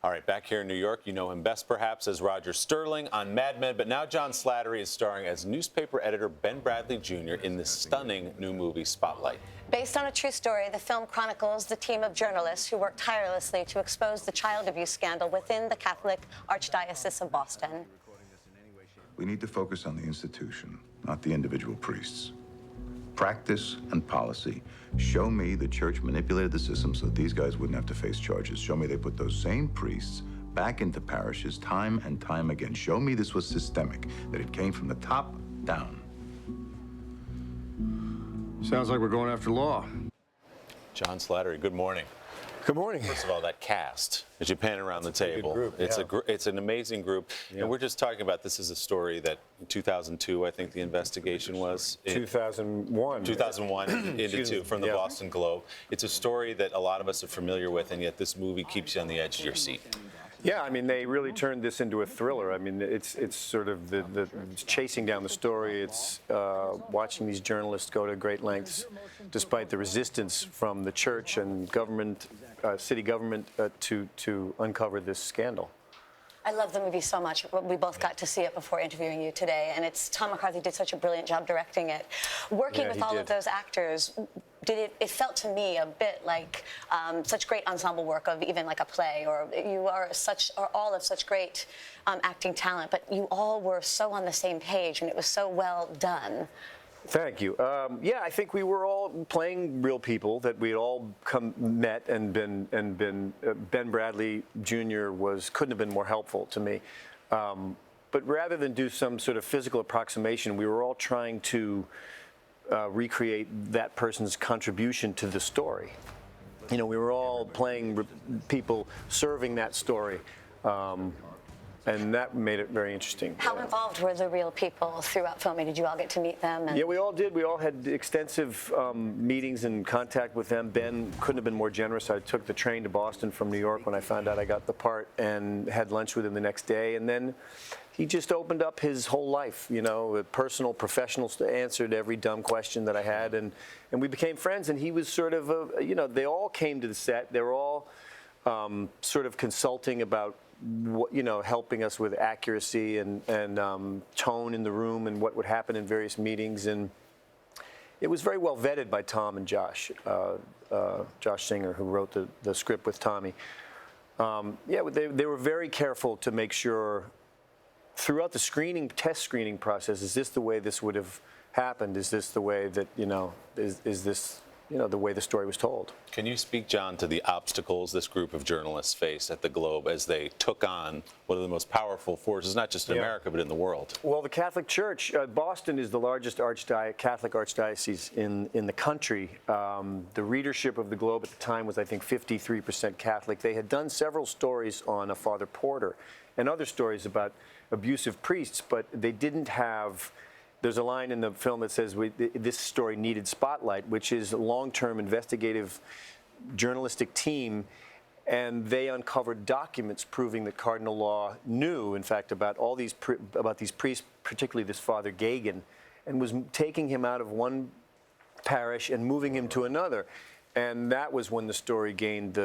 All right, back here in New York, you know him best perhaps as Roger Sterling on Mad Men, but now John Slattery is starring as newspaper editor Ben Bradlee Jr. in this stunning new movie, Spotlight. Based on a true story, the film chronicles the team of journalists who worked tirelessly to expose the child abuse scandal within the Catholic Archdiocese of Boston. We need to focus on the institution, not the individual priests. Practice and policy. Show me the church manipulated the system so that these guys wouldn't have to face charges. Show me they put those same priests back into parishes time and time again. Show me this was systemic, that it came from the top down. Sounds like we're going after law. John Slattery, good morning. Good morning. First of all, that cast, as you pan around the table, group, it's an amazing group. Yeah. And we're just talking about, this is a story that in 2002, I think the investigation was. 2001. 2001 into two from the Yeah. Boston Globe. It's a story that a lot of us are familiar with, and yet this movie keeps you on the edge of your seat. Yeah, I mean, they really turned this into a thriller. I mean, it's sort of it's chasing down the story. It's watching these journalists go to great lengths, despite the resistance from the church and government, city government, to uncover this scandal. I love the movie so much. We both got to see it before interviewing you today, and Tom McCarthy did such a brilliant job directing it. Working with all of those actors, it felt to me a bit like such great ensemble work of even like a play, or you are all of such great acting talent, but you all were so on the same page, and it was so well done. Thank you. Yeah, I think we were all playing real people that we'd all met and been. Ben Bradlee Jr. couldn't have been more helpful to me. But rather than do some sort of physical approximation, we were all trying to recreate that person's contribution to the story. You know, we were all playing people serving that story. And that made it very interesting. How involved were the real people throughout filming? Did you all get to meet them? Yeah, we all did. We all had extensive meetings and contact with them. Ben couldn't have been more generous. I took the train to Boston from New York when I found out I got the part, and had lunch with him the next day. And then he just opened up his whole life, you know, personal, professional, answered every dumb question that I had. And we became friends, and he was sort of, you know, they all came to the set. They were all sort of consulting about, you know, helping us with accuracy and tone in the room and what would happen in various meetings. And it was very well vetted by Tom and Josh, Josh Singer, who wrote the script with Tommy. Yeah, they were very careful to make sure throughout the test screening process, is this the way this would have happened? Is this the way that, you know, is this, you know, the way the story was told? Can you speak, John, to the obstacles this group of journalists faced at the Globe as they took on one of the most powerful forces, not just in America, but in the world? Well, the Catholic Church, Boston is the largest Catholic archdiocese in the country. The readership of the Globe at the time was, I think, 53% Catholic. They had done several stories on a Father Porter and other stories about abusive priests, but they didn't have. There's a line in the film that says this story needed spotlight, which is a long-term investigative journalistic team, and they uncovered documents proving that Cardinal Law knew, in fact, about all these these priests, particularly this Father Gagan, and was taking him out of one parish and moving him to another. And that was when the story gained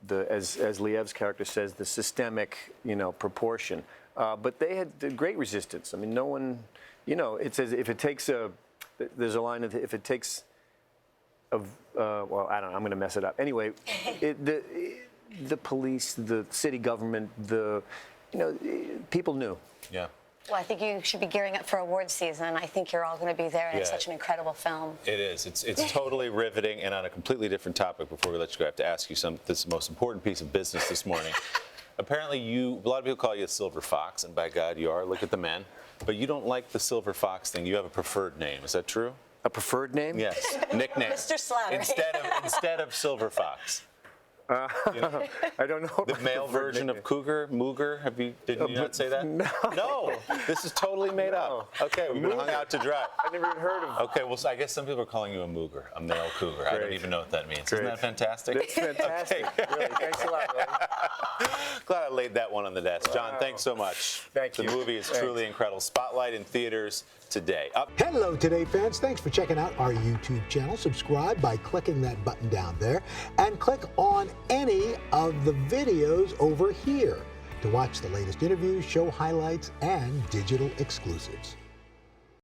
as Liev's character says, the systemic, you know, proportion. But they had great resistance. I mean, no one. You know, it says if it takes there's a line of if it takes well, I don't know, I'm going to mess it up. Anyway, the police, the city government, people knew. Yeah. Well, I think you should be gearing up for award season. I think you're all going to be there, and it's such an incredible film. It is. It's totally riveting. And on a completely different topic, before we let you go, I have to ask you this most important piece of business this morning. Apparently, a lot of people call you a silver fox, and by God, you are. Look at the man. But you don't like the silver fox thing. You have a preferred name. Is that true? A preferred name? Yes. Nickname. Mr. Slattery. Instead of silver fox. You know, I don't know. The male version of cougar, mooger. Did you not say that? No. No. This is totally made up. Okay, we've been hung out to dry. I never even heard of. Okay, well, so I guess some people are calling you a mooger, a male cougar. Great. I don't even know what that means. Great. Isn't that fantastic? It's fantastic. Okay. Really. Thanks a lot, Ray. Glad I laid that one on the to that. John, thanks so much. Thank you. The movie is truly incredible. Spotlight in theaters today. Hello, Today fans. Thanks for checking out our YouTube channel. Subscribe by clicking that button down there and click on any of the videos over here to watch the latest interviews, show highlights, and digital exclusives.